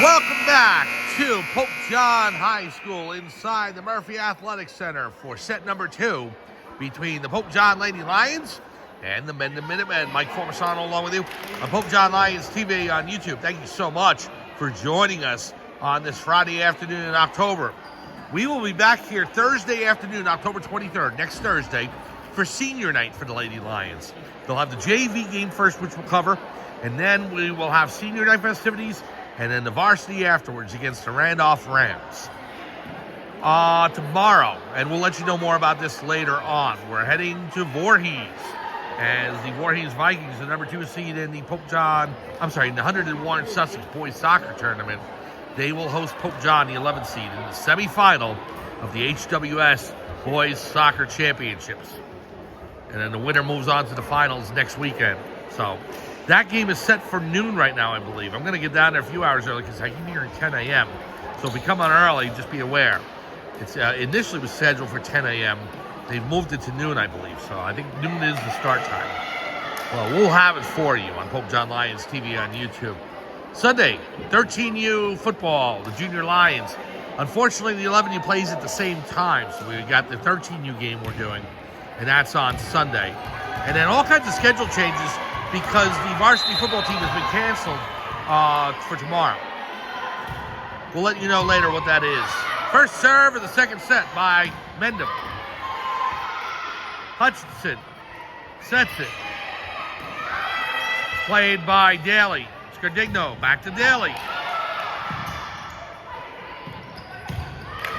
Welcome back to Pope John High School inside the Murphy Athletic Center for set number 2 between the Pope John Lady Lions and the Mendham Minutemen. Mike Formasano along with you on Pope John Lions TV on YouTube. Thank you so much for joining us on this Friday afternoon in October. We will be back here Thursday afternoon, October 23rd, next Thursday, for senior night for the Lady Lions. They'll have the JV game first, which we'll cover, and then we will have senior night festivities, and then the varsity afterwards against the Randolph Rams. Tomorrow, and we'll let you know more about this later on, we're heading to Voorhees, as the Voorhees Vikings, the number 2 seed in the the 101 Sussex Boys Soccer Tournament, they will host Pope John, the 11th seed, in the semifinal of the HWS Boys Soccer Championships. And then the winner moves on to the finals next weekend. So that game is set for noon right now, I believe. I'm going to get down there a few hours early because I keep hearing 10 a.m. So if we come on early, just be aware. It's initially was scheduled for 10 a.m. They've moved it to noon, I believe. So I think noon is the start time. Well, we'll have it for you on Pope John Lions TV on YouTube. Sunday, 13U football, the Junior Lions. Unfortunately, the 11U plays at the same time. So we got the 13U game we're doing, and that's on Sunday. And then all kinds of schedule changes because the varsity football team has been canceled for tomorrow. We'll let you know later what that is. First serve of the second set by Mendham. Hutchinson sets it. Played by Daly. Scardigno back to Daly.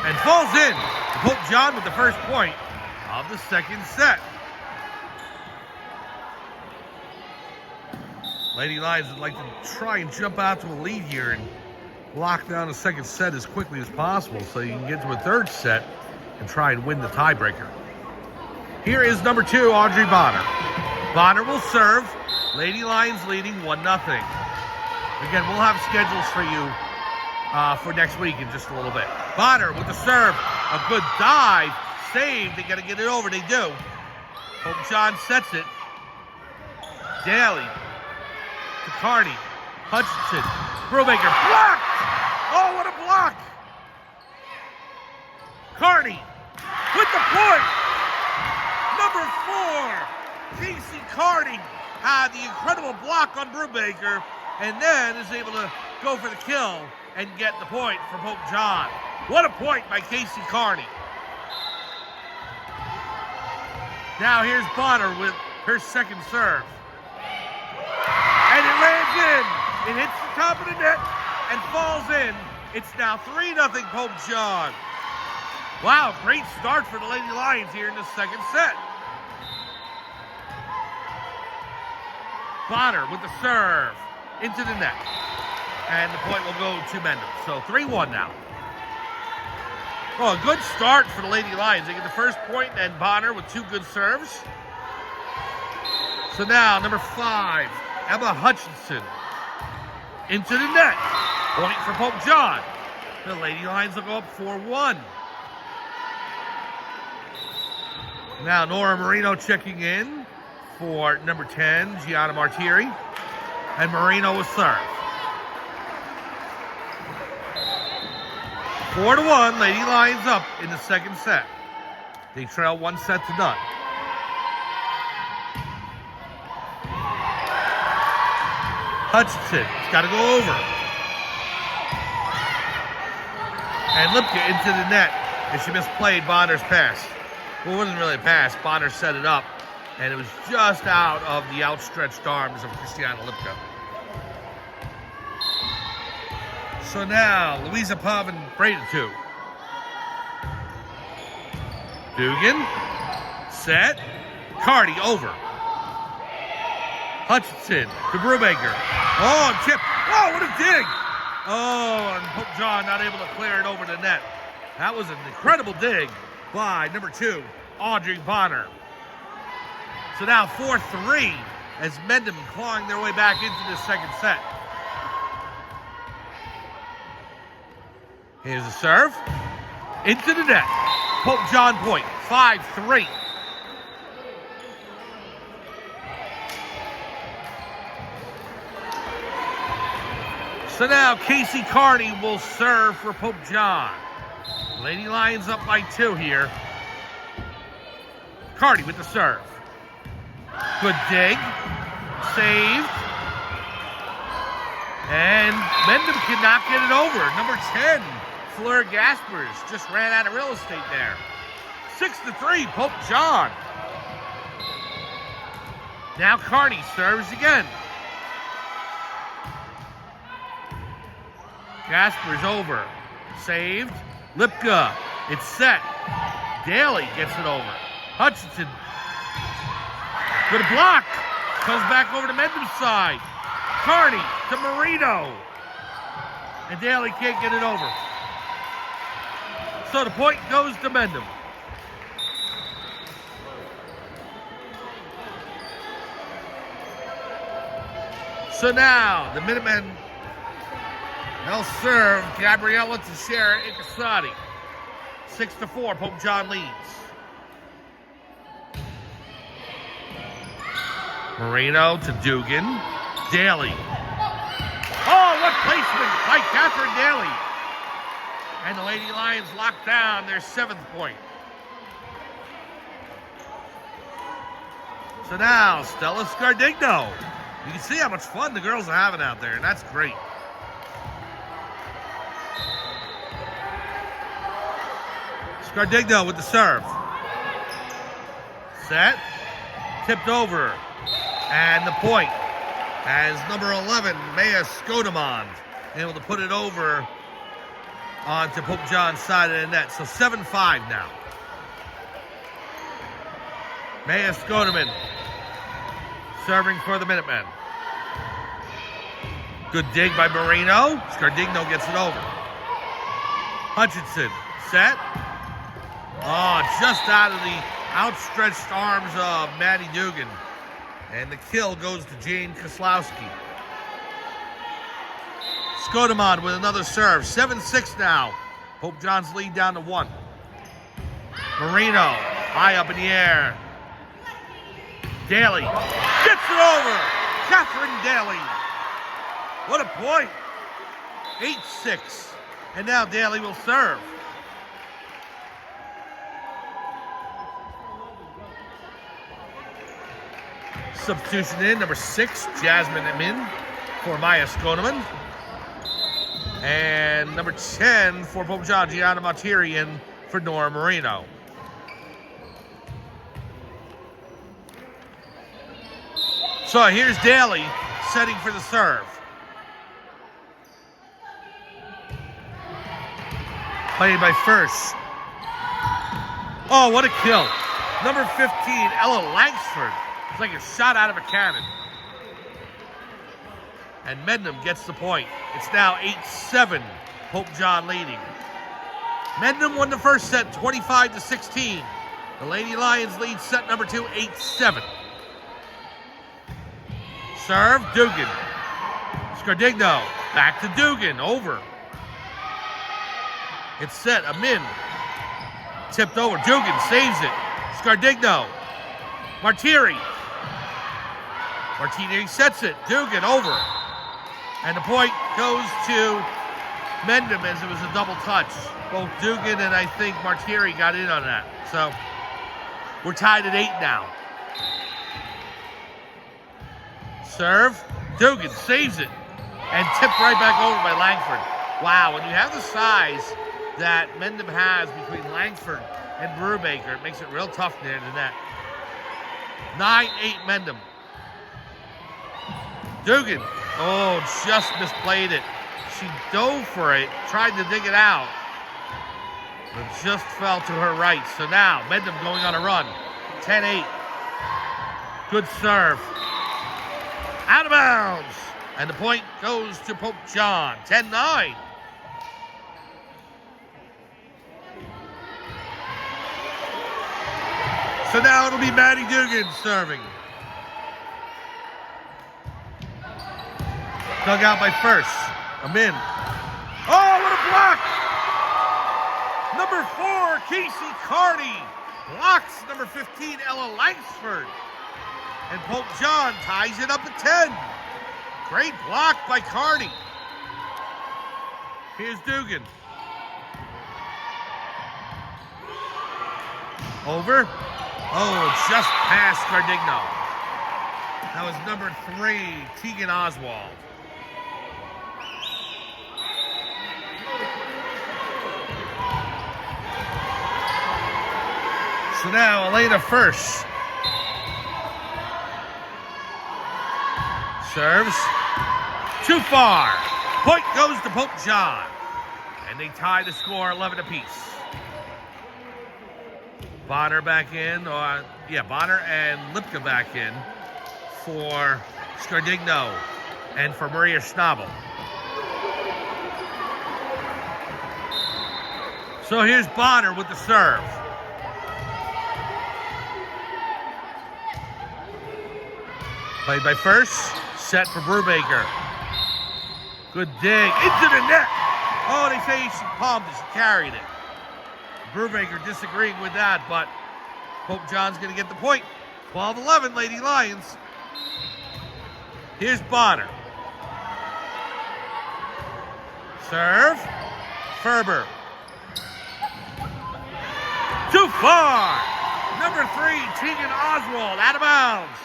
And falls in. Pope John with the first point of the second set. Lady Lions would like to try and jump out to a lead here and lock down the second set as quickly as possible so you can get to a third set and try and win the tiebreaker. Here is number 2, Audrey Bonner. Bonner will serve. Lady Lions leading 1-0. Again, we'll have schedules for you for next week in just a little bit. Bonner with the serve. A good dive. Save. They got to get it over. They do. Pope John sets it. Daly to Carney. Hutchinson. Brubaker. Blocked! Oh, what a block! Carney with the point. Number 4, Casey Carney had the incredible block on Brubaker and then is able to go for the kill and get the point for Pope John. What a point by Casey Carney. Now here's Bonner with her second serve. And it lands in. It hits the top of the net and falls in. It's now 3-0 Pope John. Wow, great start for the Lady Lions here in the second set. Bonner with the serve into the net. And the point will go to Mendham. So 3-1 now. Well, a good start for the Lady Lions. They get the first point and Bonner with 2 good serves. So now, number 5, Emma Hutchinson into the net. Point for Pope John. The Lady Lions will go up 4-1. Now Nora Marino checking in for number 10, Gianna Martiri. And Marino will serve. 4-1, Lady Lions up in the second set. They trail 1-0. Hutchinson, it's got to go over. And Lipka into the net, and she misplayed Bonner's pass. Well, it wasn't really a pass. Bonner set it up, and it was just out of the outstretched arms of Christiana Lipka. So now, Louisa Pavin braided 2. Dugan, set, Cardi over. Hutchinson to Brubaker. Oh, tip. Oh, what a dig. Oh, and Pope John not able to clear it over the net. That was an incredible dig by number 2, Audrey Bonner. So now 4-3 as Mendham clawing their way back into the second set. Here's the serve. Into the net. Pope John point. 5-3. So now Casey Carney will serve for Pope John. Lady Lions up by 2 here. Carney with the serve. Good dig. Saved. And Mendham cannot get it over. Number 10, Fleur Gaspers, just ran out of real estate there. 6-3, Pope John. Now Carney serves again. Gaspers over. Saved. Lipka. It's set. Daly gets it over. Hutchinson. Good block. Comes back over to Mendham's side. Carney to Marino. And Daly can't get it over. So the point goes to Mendham. So now the Minutemen, they'll serve Gabriella Teixeira Ikasati. 6-4, Pope John leads. Marino to Dugan. Daly. Oh, what placement by Catherine Daly. And the Lady Lions lock down their 7th point. So now, Stella Scardigno. You can see how much fun the girls are having out there, and that's great. Scardigno with the serve. Set. Tipped over. And the point as number 11, Maya Skodamond, able to put it over onto Pope John's side of the net. So 7-5 now. Maya Skodamond serving for the Minutemen. Good dig by Marino. Scardigno gets it over. Hutchinson set. Oh, just out of the outstretched arms of Maddie Dugan. And the kill goes to Jane Koslowski. Skodamond with another serve. 7-6 now. Pope John's lead down to 1. Marino, high up in the air. Daly gets it over. Catherine Daly. What a point. 8-6. And now Daly will serve. Substitution in, number 6, Jasmine Amin for Maya Skodamond. And number 10 for Pope John, Gianna Martirian for Nora Marino. So here's Daly setting for the serve. Played by First. Oh, what a kill. Number 15, Ella Langsford. It's like a shot out of a cannon. And Mendham gets the point. It's now 8-7, Pope John leading. Mendham won the first set 25-16. The Lady Lions lead set number 2, 8-7. Serve, Dugan. Scardigno, back to Dugan, over. It's set, Amin. Tipped over, Dugan saves it. Scardigno. Martiri sets it. Dugan over. And the point goes to Mendham as it was a double touch. Both Dugan and I think Martiri got in on that. So we're tied at 8 now. Serve. Dugan saves it. And tipped right back over by Langford. Wow, when you have the size that Mendham has between Langford and Brubaker, it makes it real tough near the net. 9-8 Mendham. Dugan, oh, just misplayed it. She dove for it, tried to dig it out, but just fell to her right. So now, Mendham going on a run. 10-8. Good serve. Out of bounds. And the point goes to Pope John. 10-9. So now it'll be Maddie Dugan serving. Dug out by First. Amin. Oh, what a block! Number 4, Casey Carney. Blocks number 15, Ella Langsford. And Pope John ties it up at 10. Great block by Carney. Here's Dugan. Over. Oh, just past Cardigno. That was number 3, Tegan Oswald. So now Elena First serves. Too far. Point goes to Pope John. And they tie the score 11 apiece. Bonner back in. Bonner and Lipka back in for Scardigno and for Maria Schnabel. So here's Bonner with the serve. Played by First, set for Brubaker. Good dig, into the net. Oh, they say she palmed it, she carried it. Brubaker disagreeing with that, but Pope John's gonna get the point. 12-11, Lady Lions. Here's Bonner. Serve, Ferber. Too far. Number 3, Tegan Oswald, out of bounds.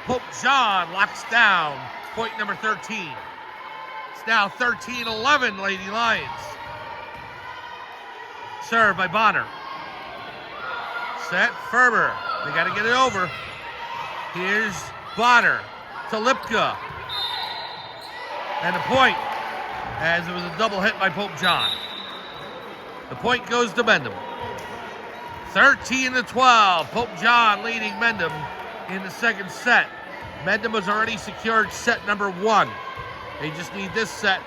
Pope John locks down point number 13. It's now 13-11, Lady Lions. Serve by Bonner. Set, Ferber. They got to get it over. Here's Bonner to Lipka. And the point, as it was a double hit by Pope John. The point goes to Mendham. 13-12. Pope John leading Mendham in the second set. Mendham has already secured set number 1. They just need this set,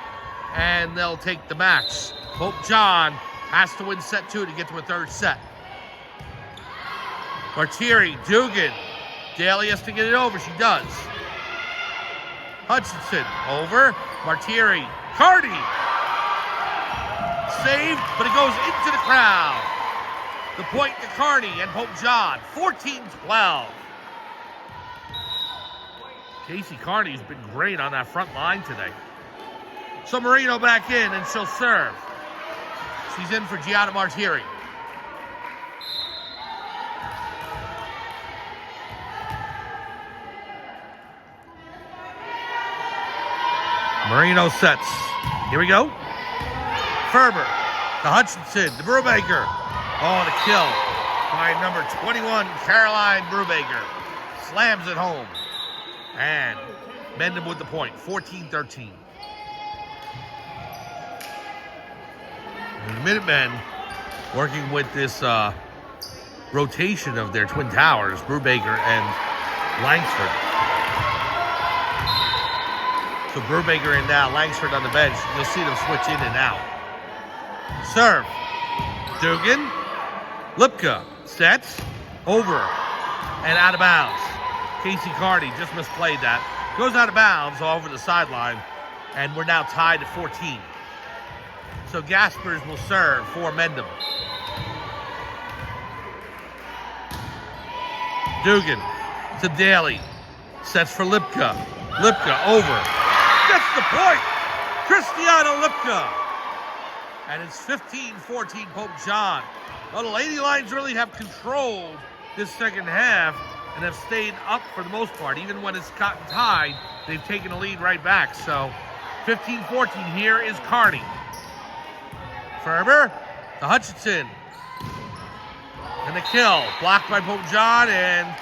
and they'll take the match. Pope John has to win set 2 to get to a third set. Martiri, Dugan. Daly has to get it over. She does. Hutchinson, over. Martiri. Cardi. Saved, but it goes into the crowd. The point to Carney and Pope John, 14-12. Casey Carney's been great on that front line today. So Marino back in, and she'll serve. She's in for Gianna Martiri. Marino sets. Here we go. Ferber to Hutchinson, to Brubaker. Oh, the kill by number 21, Caroline Brubaker. Slams it home. And Mendham with the point, 14-13. The Minutemen working with this rotation of their twin towers, Brubaker and Langsford. So Brubaker and now Langsford on the bench. You'll see them switch in and out. Serve. Dugan. Lipka sets, over, and out of bounds. Casey Carney just misplayed that. Goes out of bounds all over the sideline, and we're now tied at 14. So Gaspers will serve for Mendham. Dugan to Daly. Sets for Lipka. Lipka over. Gets the point! Cristiano Lipka. And it's 15-14 Pope John. Well, the Lady Lions really have controlled this second half and have stayed up for the most part. Even when it's gotten tied, they've taken a lead right back. So 15-14, here is Carney. Ferber to Hutchinson. And the kill, blocked by Pope John, and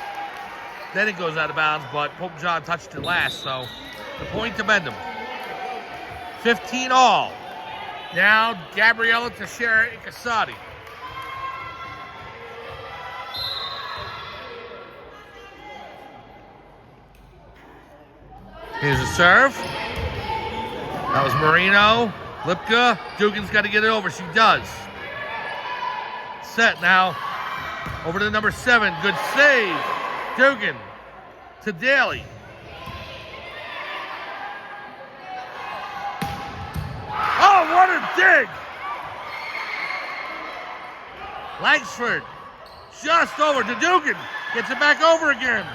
then it goes out of bounds, but Pope John touched it last, so the point to Mendham. 15 all. Now Gabriella Teixeira Ikasati. Here's a serve. That was Marino. Lipka. Dugan's got to get it over. She does. Set now. Over to number 7. Good save. Dugan to Daly. Oh, what a dig! Langsford just over to Dugan. Gets it back over again.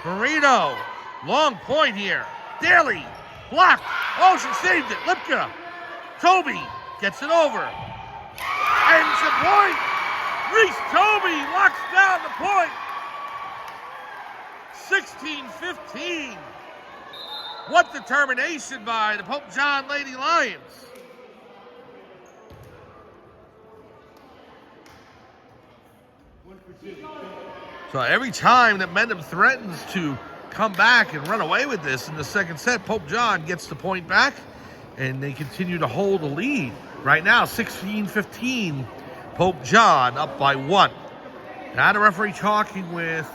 Marino, long point here. Daly Blocked. Oh, she saved it. Lipka. Toby gets it over. And it's a point. Reese Toby locks down the point. 16-15. What determination by the Pope John Lady Lions. So every time that Mendham threatens to come back and run away with this in the second set, Pope John gets the point back, and they continue to hold the lead. Right now, 16-15, Pope John up by 1. Now the referee talking with,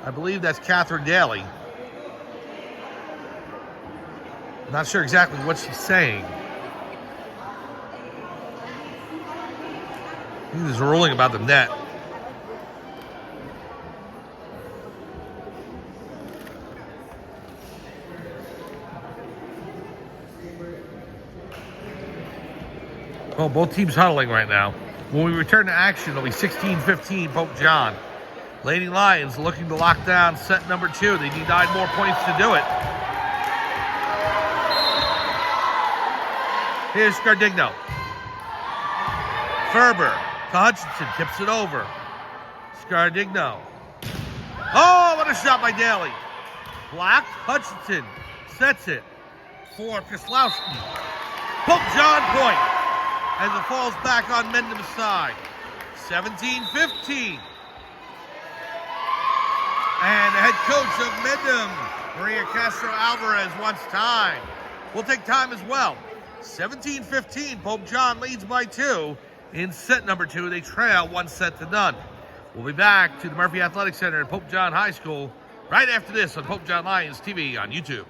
I believe that's Catherine Daly. Not sure exactly what she's saying. I think there's a ruling about the net. Well, both teams huddling right now. When we return to action, it'll be 16-15 Pope John. Lady Lions looking to lock down set number 2. They need 9 more points to do it. Here's Scardigno. Ferber to Hutchinson, tips it over. Scardigno. Oh, what a shot by Daly. Black, Hutchinson sets it for Koslowski. Pope John point as it falls back on Mendham's side. 17-15. And the head coach of Mendham, Maria Castro Alvarez, wants time. We'll take time as well. 17-15, Pope John leads by 2. In set number 2, they trail 1-0. We'll be back to the Murphy Athletic Center at Pope John High School right after this on Pope John Lions TV on YouTube.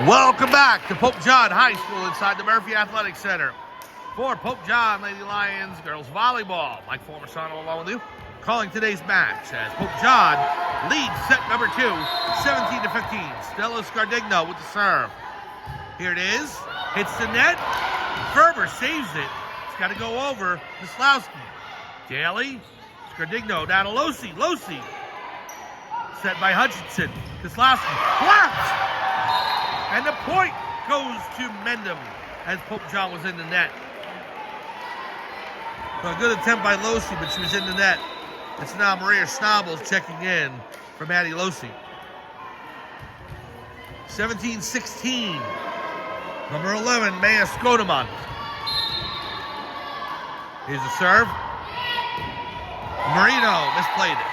Welcome back to Pope John High School inside the Murphy Athletic Center for Pope John Lady Lions Girls Volleyball. Mike Formasano along with you, calling today's match as Pope John leads set number 2, 17-15. Stella Scardigno with the serve. Here it is, hits the net. Ferber saves it. It's got to go over Koslowski. Daly, Scardigno down to Losi. Losi set by Hutchinson. Koslowski blocked. And the point goes to Mendham as Pope John was in the net. So a good attempt by Losi, but she was in the net. It's now Maria Schnabels checking in for Maddie Losi. 17-16. Number 11, Maya Skodeman. Here's the serve. Marino misplayed it.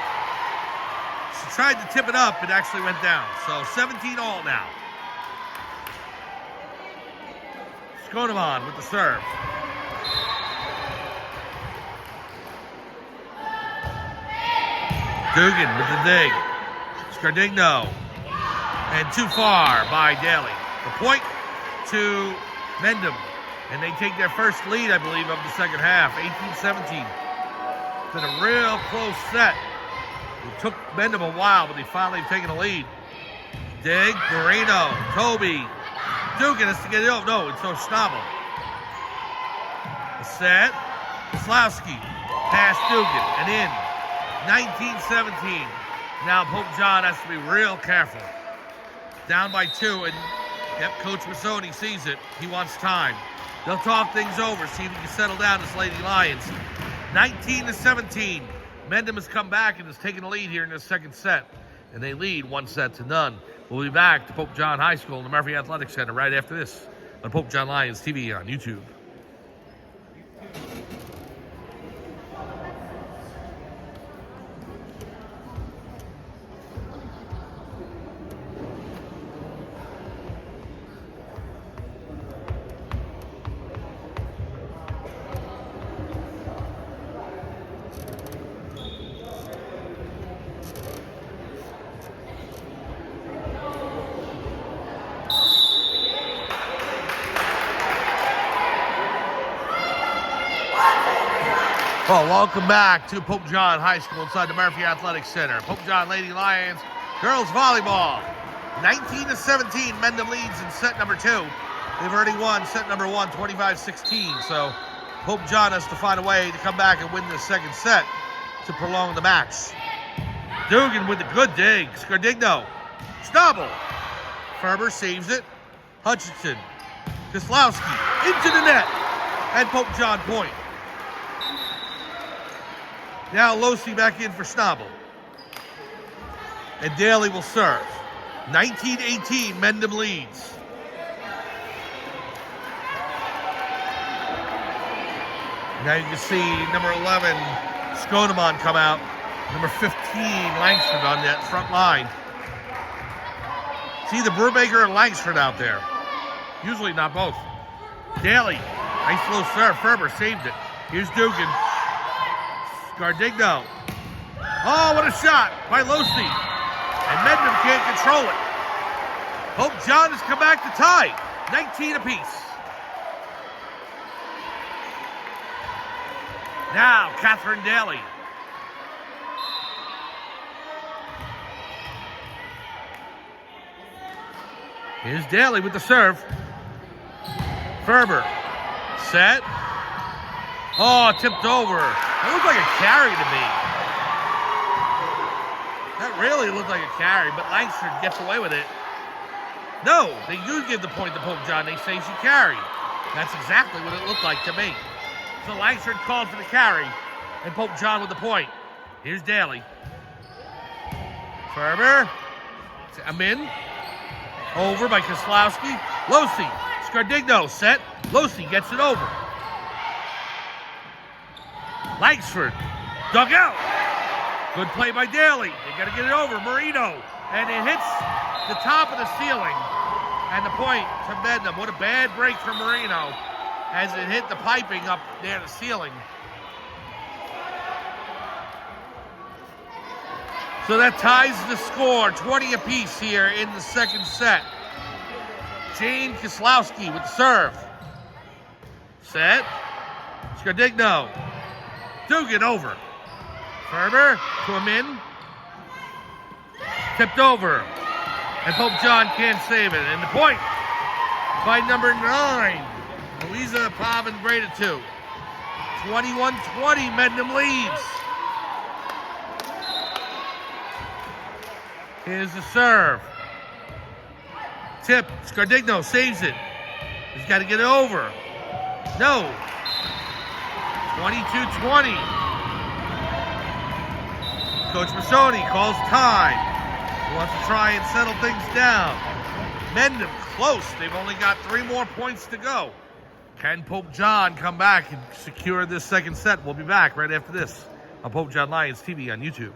She tried to tip it up, it actually went down. So 17 all now. Skodeman with the serve. Dugan with the dig. Scardigno. And too far by Daly. The point to Mendham. And they take their first lead, I believe, of the second half. 18-17. It's been a real close set. It took Mendham a while, but they finally have taken a lead. Dig, Moreno, Toby. Dugan has to get it over. No, it's Schnabel. The set. Koslowski. Past Dugan and in. 19-17. Now Pope John has to be real careful. Down by 2, and yep, Coach Massoni sees it. He wants time. They'll talk things over, see if he can settle down this Lady Lions. 19-17. Mendham has come back and has taken the lead here in the second set. And they lead 1-0. We'll be back to Pope John High School in the Murphy Athletic Center right after this on Pope John Lions TV on YouTube. Well, welcome back to Pope John High School inside the Murphy Athletic Center. Pope John Lady Lions girls volleyball. 19-17, Mendham leads in set number 2. They've already won set number 1, 25-16. So Pope John has to find a way to come back and win the second set to prolong the match. Dugan with the good dig. Scardigno. Schnabel. Ferber saves it. Hutchinson. Kislowski into the net. And Pope John point. Now Losi back in for Schnabel. And Daly will serve. 19-18, Mendham leads. Now you can see number 11, Skoneman come out. Number 15, Langsford on that front line. See the Brubaker and Langsford out there. Usually not both. Daly, nice low serve. Ferber saved it. Here's Dugan. Scardigno. Oh, what a shot by Losi. And Mendham can't control it. Pope John has come back to tie. 19 apiece. Now, Catherine Daly. Here's Daly with the serve. Ferber. Set. Oh, tipped over. That looked like a carry to me. That really looked like a carry, but Langsford gets away with it. No, they do give the point to Pope John. They say she carried. That's exactly what it looked like to me. So Langsford called for the carry, and Pope John with the point. Here's Daly. Ferber. Amin. Over by Kislowski. Losi. Scardigno set. Losi gets it over. Langsford. Dug out. Good play by Daly. They got to get it over. Marino. And it hits the top of the ceiling. And the point to Mendham. What a bad break for Marino as it hit the piping up near the ceiling. So that ties the score, 20 apiece here in the second set. Jane Kislowski with the serve. Set. Scardigno. Dugan over. Ferber to Amin. Tipped over. And Pope John can't save it. And the point by number 9. Louisa Pavin Breda 2. 21-20, Mendham leads. Here's the serve. Tip, Scardigno saves it. He's got to get it over. No. 22-20. Coach Masoni calls time. He wants to try and settle things down. Mendham close. They've only got 3 more points to go. Can Pope John come back and secure this second set? We'll be back right after this on Pope John Lions TV on YouTube.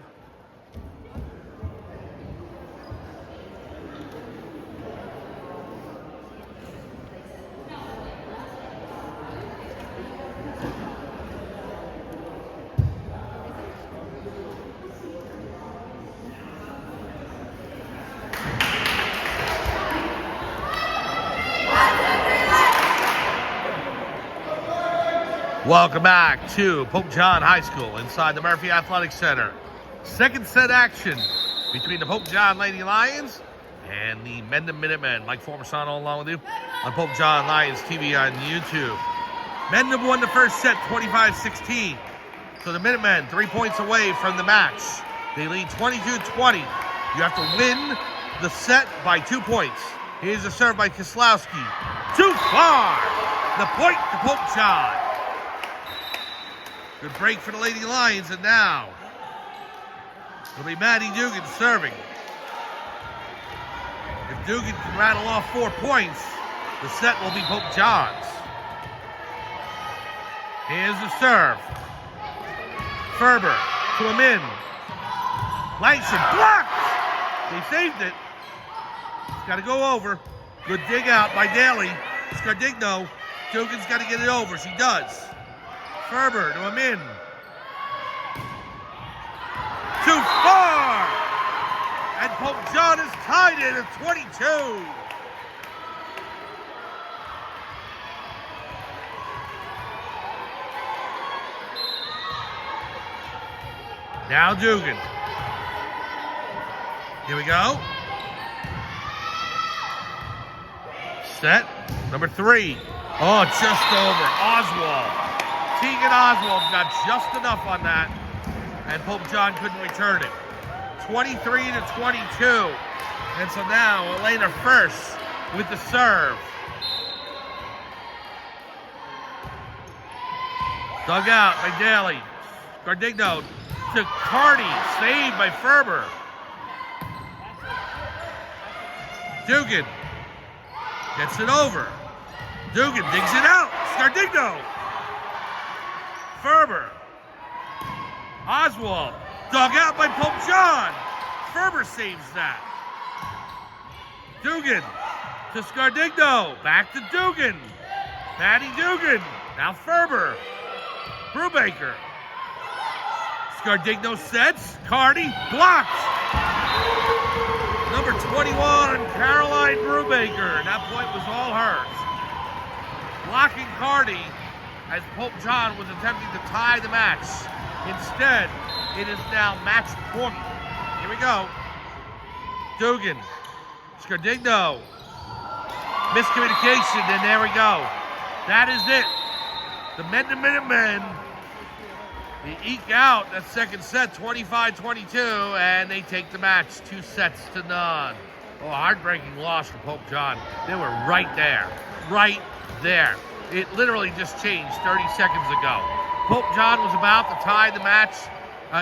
Welcome back to Pope John High School inside the Murphy Athletic Center. Second set action between the Pope John Lady Lions and the Mendham Minutemen. Mike Formasano along with you on Pope John Lions TV on YouTube. Mendham won the first set 25-16. So the Minutemen 3 points away from the match. They lead 22-20. You have to win the set by 2 points. Here's a serve by Kislowski. Too far! The point to Pope John. Good break for the Lady Lions, and now it'll be Maddie Dugan serving. If Dugan can rattle off 4 points, the set will be Pope John's. Here's the serve. Ferber to Amin. Langston blocked! They saved it. It's got to go over. Good dig out by Daly. Scardigno. Dugan's got to get it over. She does. Ferber to Amin. Too far! And Pope John is tied it at 22. Now Dugan. Here we go. Set. Number 3. Oh, just over. Oswald. Tegan Oswald got just enough on that, and Pope John couldn't return it. 23-22. And so now Elena first with the serve. Dug out by Daly. Gardigno to Carney. Saved by Ferber. Dugan gets it over. Dugan digs it out. Gardigno. Ferber. Oswald. Dug out by Pope John. Ferber saves that. Dugan to Scardigno. Back to Dugan. Patty Dugan. Now Ferber. Brubaker. Scardigno sets. Cardi blocked. Number 21, Caroline Brubaker. That point was all hers. Blocking Cardi as Pope John was attempting to tie the match. Instead, it is now match point. Here we go. Dugan. Scardigno. Miscommunication, and there we go. That is it. The Mendham Minutemen, they eke out that second set, 25-22, and they take the match 2-0. Oh, heartbreaking loss for Pope John. They were right there. Right there. It literally just changed 30 seconds ago. Pope John was about to tie the match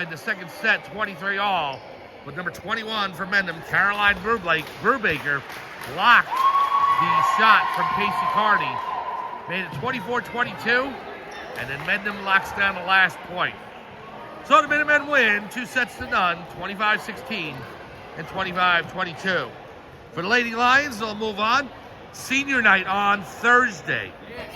in the second set, 23-all. But number 21 for Mendham, Caroline Brubaker, blocked the shot from Casey Carney. Made it 24-22, and then Mendham locks down the last point. So the Minutemen win 2-0, 25-16 and 25-22. For the Lady Lions, they'll move on. Senior night on Thursday,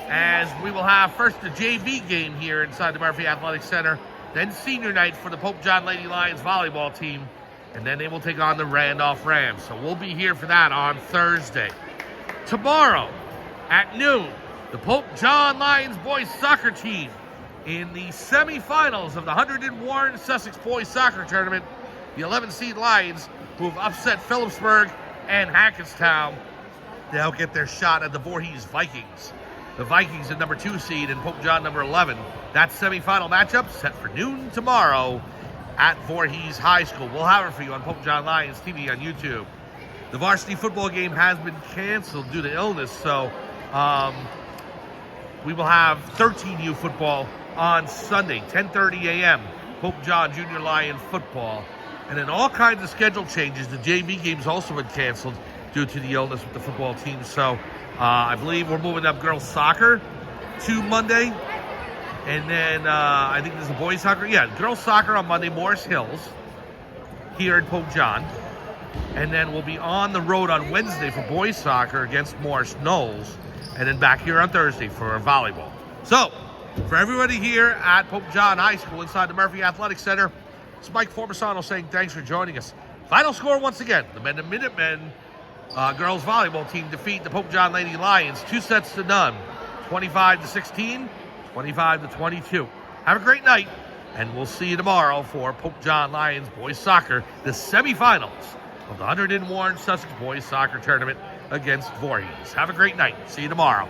as we will have first the JV game here inside the Murphy Athletic Center, then senior night for the Pope John Lady Lions volleyball team, and then they will take on the Randolph Rams. So we'll be here for that on Thursday. Tomorrow at noon, the Pope John Lions boys soccer team in the semifinals of the 100 Warren Sussex boys soccer tournament. The 11-seed Lions, who have upset Phillipsburg and Hackettstown, they'll get their shot at the Voorhees Vikings. The Vikings at number 2 seed and Pope John number 11. That semifinal matchup set for noon tomorrow at Voorhees High School. We'll have it for you on Pope John Lions TV on YouTube. The varsity football game has been canceled due to illness, so we will have 13U football on Sunday, 10:30 a.m., Pope John Junior Lion football. And then all kinds of schedule changes. The JV game's also been canceled due to the illness with the football team. So I believe we're moving up girls soccer to Monday. And then I think there's a boys soccer. Yeah, girls soccer on Monday, Morris Hills, here in Pope John. And then we'll be on the road on Wednesday for boys soccer against Morris Knowles. And then back here on Thursday for volleyball. So, for everybody here at Pope John High School inside the Murphy Athletic Center, it's Mike Formisano saying thanks for joining us. Final score once again, the Mendham Minutemen girls volleyball team defeat the Pope John Lady Lions 2-0, 25-16, 25-22. Have a great night, and we'll see you tomorrow for Pope John Lions boys soccer, the semifinals of the 100 Warren Sussex boys soccer tournament against Voorhees. Have a great night. See you tomorrow.